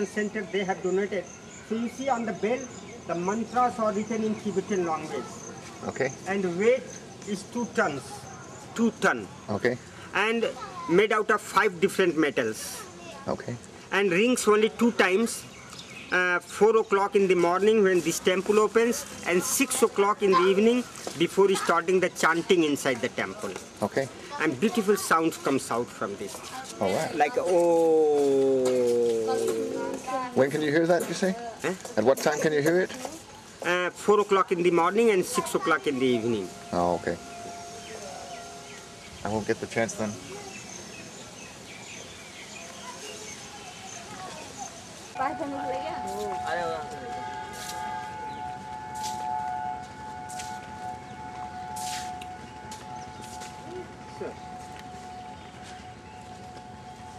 meditation center they have donated. So you see on the bell, the mantras are written in Tibetan language. Okay. And weight is 2 tons. 2 ton. Okay. And made out of 5 different metals. Okay. And rings only 2 times. 4 o'clock in the morning when this temple opens, and 6 o'clock in the evening before starting the chanting inside the temple. Okay. And beautiful sounds comes out from this. Oh, wow. Like, oh. When can you hear that, you say? At what time can you hear it? 4 o'clock in the morning and 6 o'clock in the evening. Oh, okay. I won't get the chance then.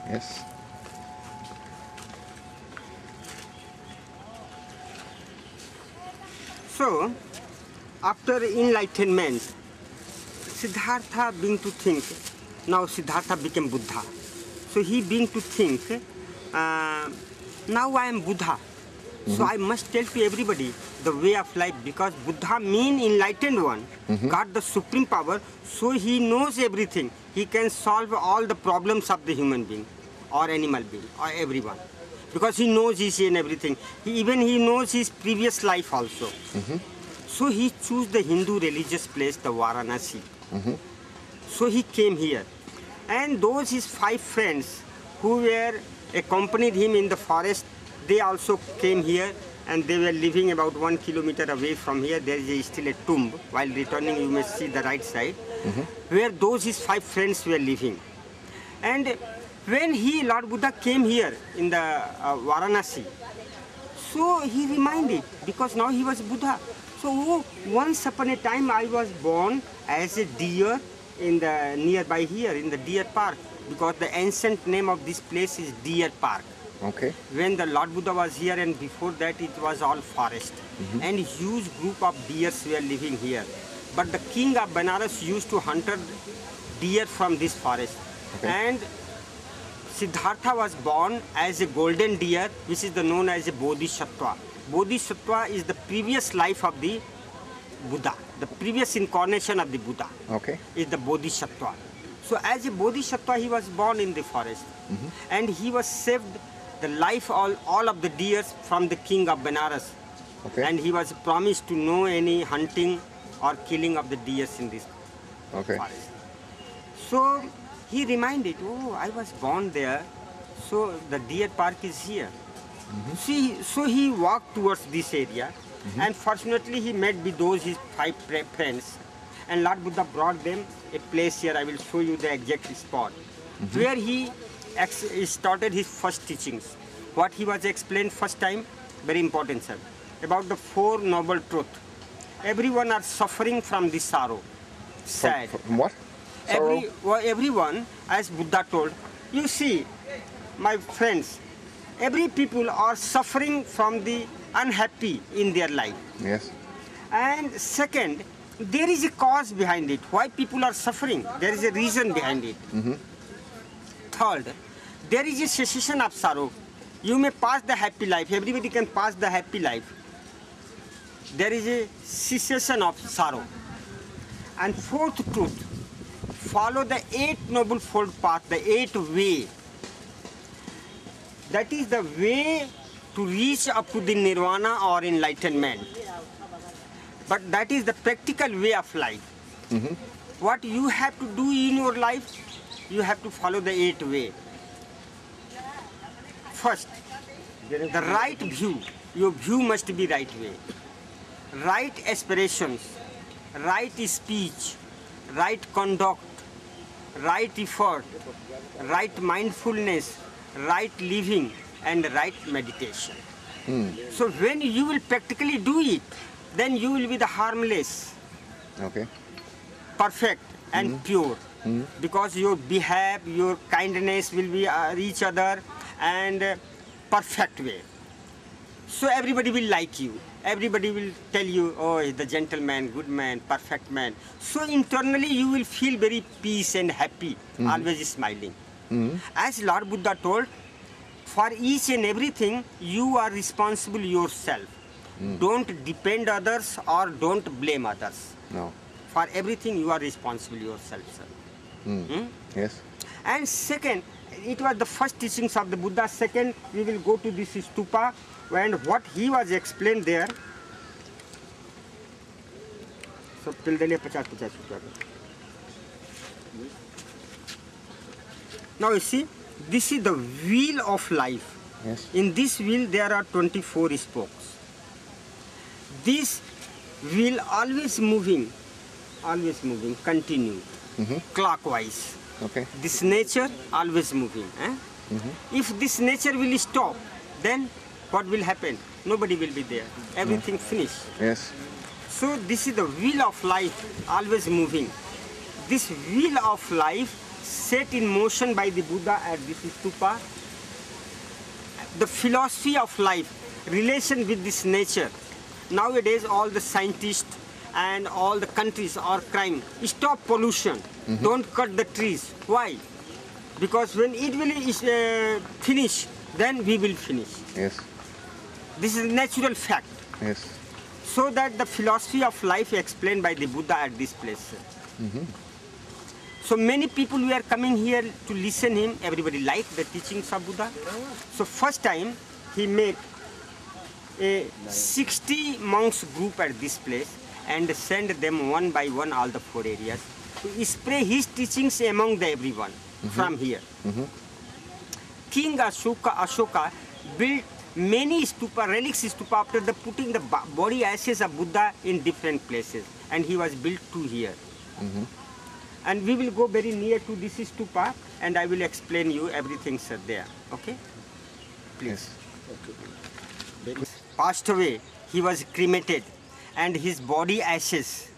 Yes. So, after enlightenment, Siddhartha began to think. Now Siddhartha became Buddha. So he began to think, now I am Buddha. So I must tell to everybody the way of life, because Buddha means enlightened one, God the supreme power, so he knows everything. He can solve all the problems of the human being or animal being or everyone. Because he knows each and everything. Even he knows his previous life also. So he chose the Hindu religious place, the Varanasi. So he came here. And those his 5 friends who were accompanied him in the forest, they also came here, and they were living about 1 kilometer away from here. There is still a tomb. While returning, you may see the right side, where those his 5 friends were living. And when Lord Buddha came here in the Varanasi, so he reminded, because now he was Buddha. So once upon a time I was born as a deer in the nearby here in the deer park, because the ancient name of this place is Deer Park. Okay. When the Lord Buddha was here, and before that it was all forest, and huge group of deers were living here. But the king of Benares used to hunt deer from this forest. Okay. And Siddhartha was born as a golden deer, which is known as a Bodhisattva. Bodhisattva is the previous life of the Buddha, the previous incarnation of the Buddha. Okay. Is the Bodhisattva. So as a Bodhisattva, he was born in the forest, and he was saved the life all of the deers from the king of Benares. Okay. And he was promised to no any hunting or killing of the deers in this forest. So he reminded, oh, I was born there, so the deer park is here. So he walked towards this area, and fortunately he met with those his 5 friends, and Lord Buddha brought them a place here. I will show you the exact spot where he started his first teachings. What he was explained first time, very important, sir, about the 4 noble truths. Everyone are suffering from this sorrow, sad. From what? Sorrow? Everyone, as Buddha told, you see, my friends, every people are suffering from the unhappy in their life. Yes. And second, there is a cause behind it. Why people are suffering? There is a reason behind it. Third, there is a cessation of sorrow. You may pass the happy life. Everybody can pass the happy life. There is a cessation of sorrow. And fourth truth, follow the 8 noble fold path, the 8 way. That is the way to reach up to the nirvana or enlightenment. But that is the practical way of life. What you have to do in your life, you have to follow the 8 way. First, the right view. Your view must be right way. Right aspirations, right speech, right conduct, right effort, right mindfulness, right living, and right meditation. So when you will practically do it, then you will be the harmless, perfect and pure. Because your behave, your kindness will be each other and perfect way. So everybody will like you. Everybody will tell you, oh, he's the gentleman, good man, perfect man. So internally you will feel very peace and happy, always smiling. As Lord Buddha told, For each and everything, you are responsible yourself. Don't depend others or don't blame others. No. For everything, you are responsible yourself, sir. Yes. And second, it was the first teachings of the Buddha. Second, we will go to this stupa and what he was explained there. So, now you see, this is the wheel of life. Yes. In this wheel, there are 24 spokes. This wheel always moving, continue, clockwise. Okay. This nature always moving. If this nature will stop, then what will happen? Nobody will be there. Everything finished. Yes. So this is the wheel of life, always moving. This wheel of life set in motion by the Buddha at this stupa. The philosophy of life, relation with this nature. Nowadays, all the scientists and all the countries are crying, stop pollution, don't cut the trees. Why? Because when it will finish, then we will finish. Yes. This is a natural fact. Yes. So that the philosophy of life explained by the Buddha at this place. So many people who are coming here to listen him, everybody like the teachings of Buddha. So first time he made a 60 monks group at this place and send them one by one all the 4 areas to spread his teachings among the everyone from here. King Ashoka built many stupa, relics stupa after the putting the body ashes of Buddha in different places, and he was built 2 here. And we will go very near to this stupa and I will explain you everything, sir, there. Okay? Please. Okay. Passed away, he was cremated and his body ashes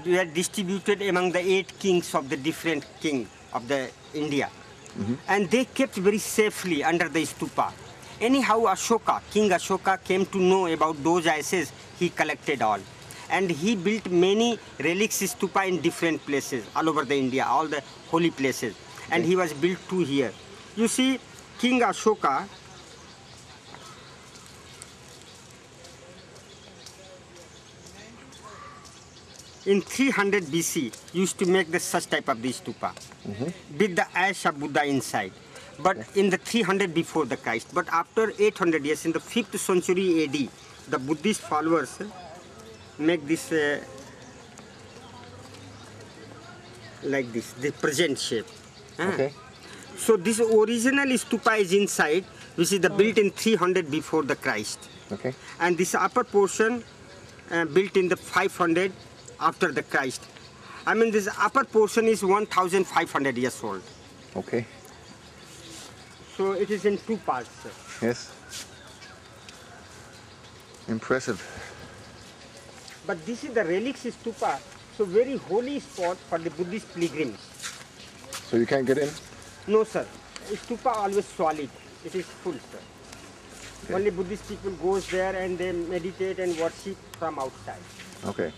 were distributed among the 8 kings of the different king of the India. And they kept very safely under the stupa. Anyhow, King Ashoka came to know about those ashes, he collected all. And he built many relics stupa in different places all over the India, all the holy places. And he was built 2 here. You see, King Ashoka in 300 BC used to make such type of this stupa with the ash of Buddha inside. But in the 300 before the Christ. But after 800 years, in the 5th century AD, the Buddhist followers make this like this, the present shape. Okay. So this original stupa is inside, which is the built in 300 before the Christ. Okay. And this upper portion built in the 500 after the Christ. I mean, this upper portion is 1,500 years old. Okay. So it is in 2 parts, sir. Yes. Impressive. But this is the relics stupa, so very holy spot for the Buddhist pilgrims. So you can't get in? No, sir. Stupa always solid. It is full, sir. Okay. Only Buddhist people goes there and they meditate and worship from outside. Okay.